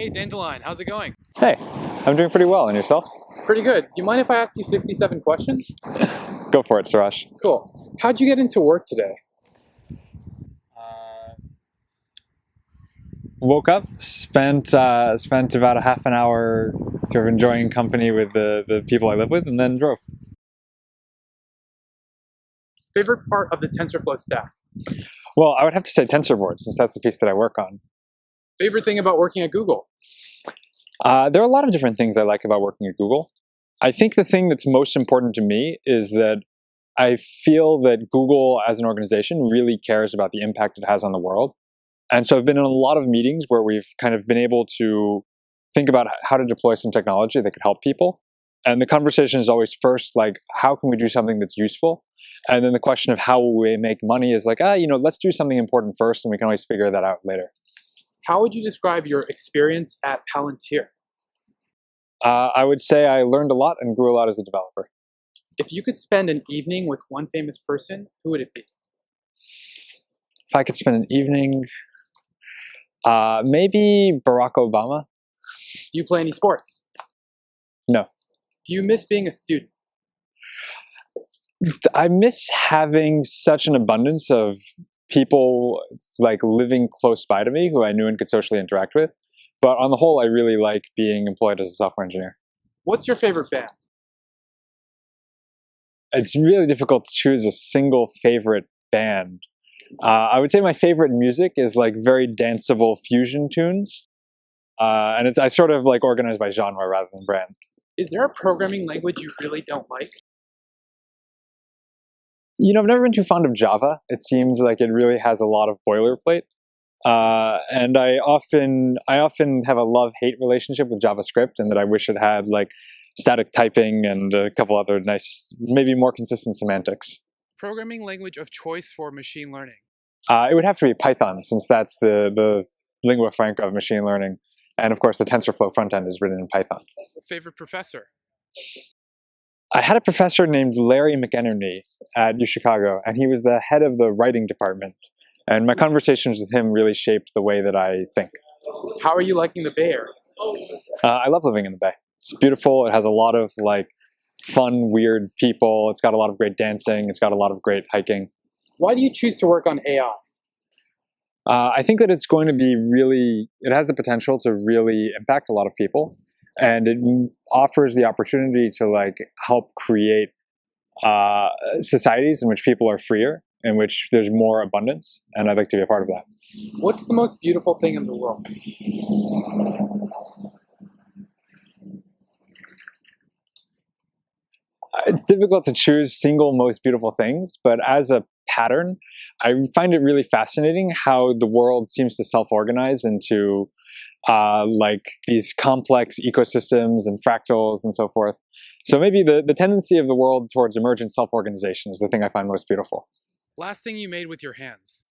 Hey Dandelion, how's it going? Hey, I'm doing pretty well, and yourself? Pretty good. Do you mind if I ask you 67 questions? Go for it, Suraj. Cool. How'd you get into work today? Woke up, spent about a half an hour sort of enjoying company with the people I live with, and then drove. Favorite part of the TensorFlow stack? Well, I would have to say TensorBoard, since that's the piece that I work on. Favorite thing about working at Google? There are a lot of different things I like about working at Google. I think the thing that's most important to me is that I feel that Google as an organization really cares about the impact it has on the world. And so I've been in a lot of meetings where we've kind of been able to think about how to deploy some technology that could help people. And the conversation is always first like, how can we do something that's useful? And then the question of how will we make money is like, let's do something important first, and we can always figure that out later. How would you describe your experience at Palantir? I would say I learned a lot and grew a lot as a developer. If you could spend an evening with one famous person, who would it be? If I could spend an evening, maybe Barack Obama. Do you play any sports? No. Do you miss being a student? I miss having such an abundance of people like living close by to me who I knew and could socially interact with. But on the whole, I really like being employed as a software engineer. What's your favorite band? It's really difficult to choose a single favorite band. I would say my favorite music is like very danceable fusion tunes. And I sort of like organize by genre rather than brand. Is there a programming language you really don't like? I've never been too fond of Java. It seems like it really has a lot of boilerplate. And I often have a love-hate relationship with JavaScript, and that I wish it had like static typing and a couple other nice, maybe more consistent semantics. Programming language of choice for machine learning? It would have to be Python, since that's the lingua franca of machine learning. And of course, the TensorFlow front end is written in Python. Favorite professor? I had a professor named Larry McEnerney at UChicago, and he was the head of the writing department. And my conversations with him really shaped the way that I think. How are you liking the Bay Area? I love living in the Bay. It's beautiful. It has a lot of like fun, weird people. It's got a lot of great dancing. It's got a lot of great hiking. Why do you choose to work on AI? I think that it's going to be it has the potential to really impact a lot of people. And it offers the opportunity to like help create societies in which people are freer, in which there's more abundance, and I'd like to be a part of that. What's the most beautiful thing in the world? It's difficult to choose single most beautiful things, but as a pattern, I find it really fascinating how the world seems to self-organize into like these complex ecosystems and fractals and so forth. So maybe the tendency of the world towards emergent self-organization is the thing I find most beautiful. Last thing you made with your hands?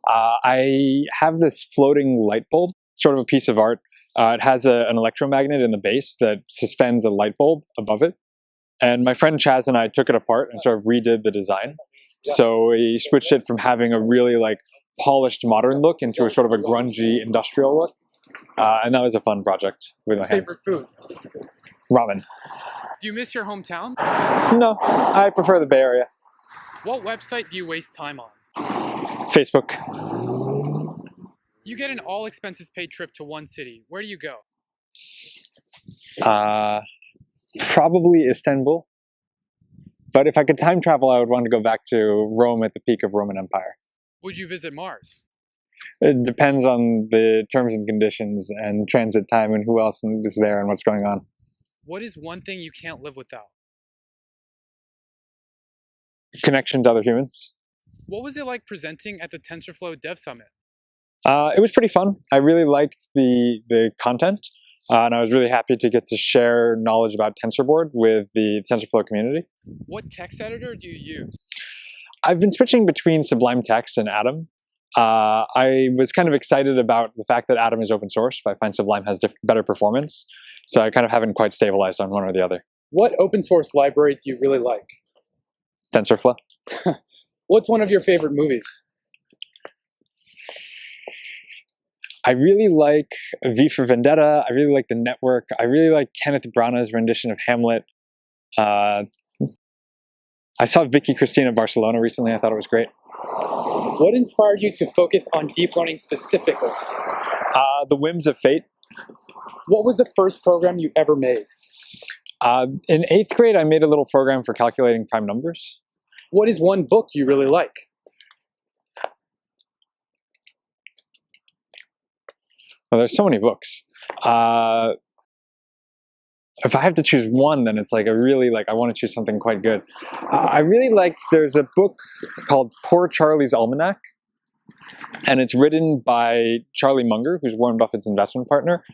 I have this floating light bulb, sort of a piece of art. It has an electromagnet in the base that suspends a light bulb above it. And my friend Chaz and I took it apart and sort of redid the design. So we switched it from having a really like polished modern look into a sort of a grungy industrial look. And that was a fun project with my hands. Favorite food? Ramen. Do you miss your hometown? No, I prefer the Bay Area. What website do you waste time on? Facebook. You get an all expenses paid trip to one city. Where do you go? Probably Istanbul. But if I could time travel, I would want to go back to Rome at the peak of Roman Empire. Would you visit Mars? It depends on the terms and conditions and transit time and who else is there and what's going on. What is one thing you can't live without? Connection to other humans. What was it like presenting at the TensorFlow Dev Summit? It was pretty fun. I really liked the content, and I was really happy to get to share knowledge about TensorBoard with the TensorFlow community. What text editor do you use? I've been switching between Sublime Text and Atom. I was kind of excited about the fact that Atom is open source, but I find Sublime has better performance. So I kind of haven't quite stabilized on one or the other. What open source library do you really like? TensorFlow. What's one of your favorite movies? I really like V for Vendetta. I really like The Network. I really like Kenneth Branagh's rendition of Hamlet. Uh, I saw Vicky Cristina Barcelona recently. I thought it was great. What inspired you to focus on deep learning specifically? The Whims of Fate. What was the first program you ever made? In 8th grade, I made a little program for calculating prime numbers. What is one book you really like? Well, there's so many books. If I have to choose one, then it's like I want to choose something quite good. I really liked, there's a book called Poor Charlie's Almanac, and it's written by Charlie Munger, who's Warren Buffett's investment partner.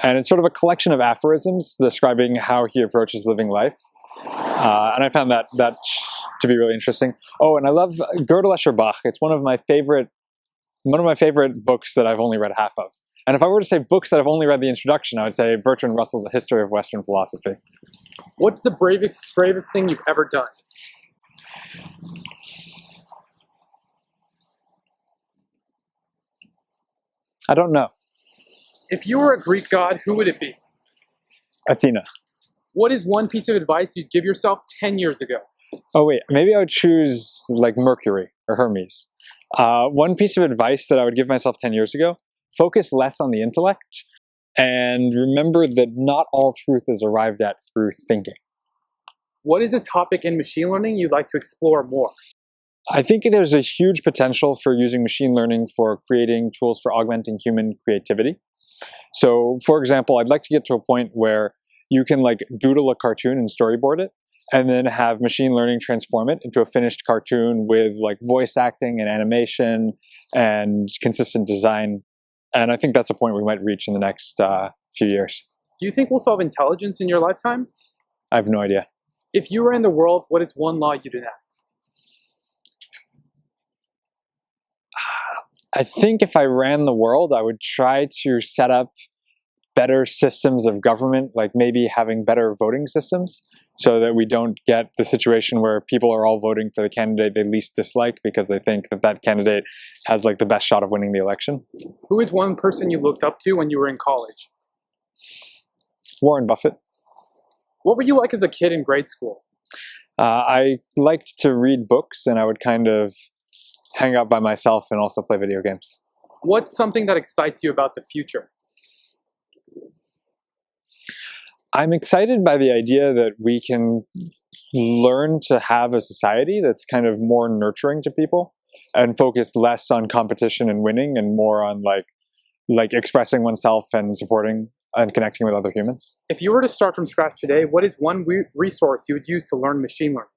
And it's sort of a collection of aphorisms describing how he approaches living life. And I found that to be really interesting. Oh, and I love Gödel Escher Bach. It's one of my favorite books that I've only read half of. And if I were to say books that I've only read the introduction, I would say Bertrand Russell's A History of Western Philosophy. What's the bravest thing you've ever done? I don't know. If you were a Greek god, who would it be? Athena. What is one piece of advice you'd give yourself 10 years ago? Oh wait, maybe I would choose like Mercury or Hermes. One piece of advice that I would give myself 10 years ago: focus less on the intellect and remember that not all truth is arrived at through thinking. What is a topic in machine learning you'd like to explore more? I think there's a huge potential for using machine learning for creating tools for augmenting human creativity. So, for example, I'd like to get to a point where you can like doodle a cartoon and storyboard it, and then have machine learning transform it into a finished cartoon with like voice acting and animation and consistent design. And I think that's a point we might reach in the next few years. Do you think we'll solve intelligence in your lifetime? I have no idea. If you ran the world, what is one law you'd enact? I think if I ran the world, I would try to set up better systems of government, like maybe having better voting systems, so that we don't get the situation where people are all voting for the candidate they least dislike because they think that that candidate has like the best shot of winning the election. Who is one person you looked up to when you were in college? Warren Buffett. What were you like as a kid in grade school? I liked to read books, and I would kind of hang out by myself and also play video games. What's something that excites you about the future? I'm excited by the idea that we can learn to have a society that's kind of more nurturing to people and focus less on competition and winning and more on like expressing oneself and supporting and connecting with other humans. If you were to start from scratch today, what is one resource you would use to learn machine learning?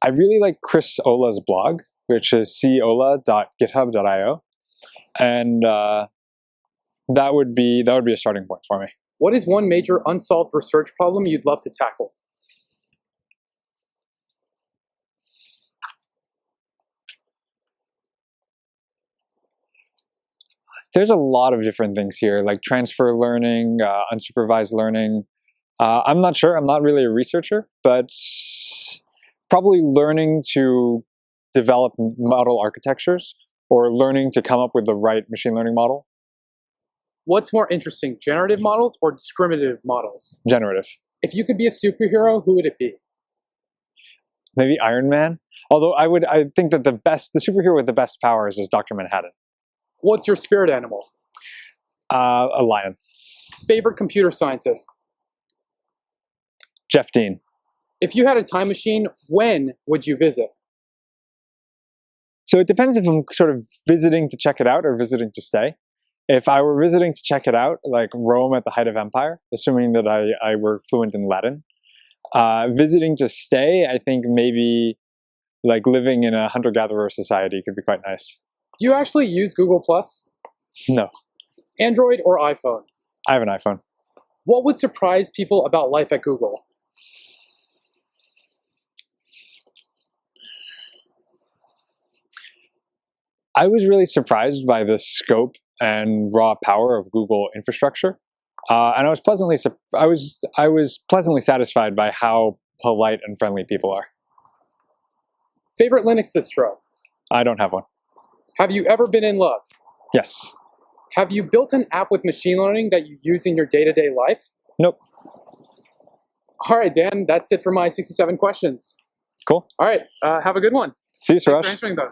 I really like Chris Ola's blog, which is cola.github.io, and that would be a starting point for me. What is one major unsolved research problem you'd love to tackle? There's a lot of different things here, like transfer learning, unsupervised learning. I'm not sure. I'm not really a researcher, but probably learning to develop model architectures or learning to come up with the right machine learning model. What's more interesting, generative models or discriminative models? Generative. If you could be a superhero, who would it be? Maybe Iron Man. Although I think that the superhero with the best powers is Dr. Manhattan. What's your spirit animal? A lion. Favorite computer scientist? Jeff Dean. If you had a time machine, when would you visit? So it depends if I'm sort of visiting to check it out or visiting to stay. If I were visiting to check it out, like Rome at the height of empire, assuming that I were fluent in Latin. Visiting to stay, I think maybe like living in a hunter-gatherer society could be quite nice. Do you actually use Google+? No. Android or iPhone? I have an iPhone. What would surprise people about life at Google? I was really surprised by the scope and raw power of Google infrastructure, and I was pleasantly satisfied by how polite and friendly people are. Favorite Linux distro? I don't have one. Have you ever been in love? Yes. Have you built an app with machine learning that you use in your day-to-day life? Nope. All right, Dan, that's it for my 67 questions. Cool. All right, have a good one. See you, Thanks Suraj. for answering those.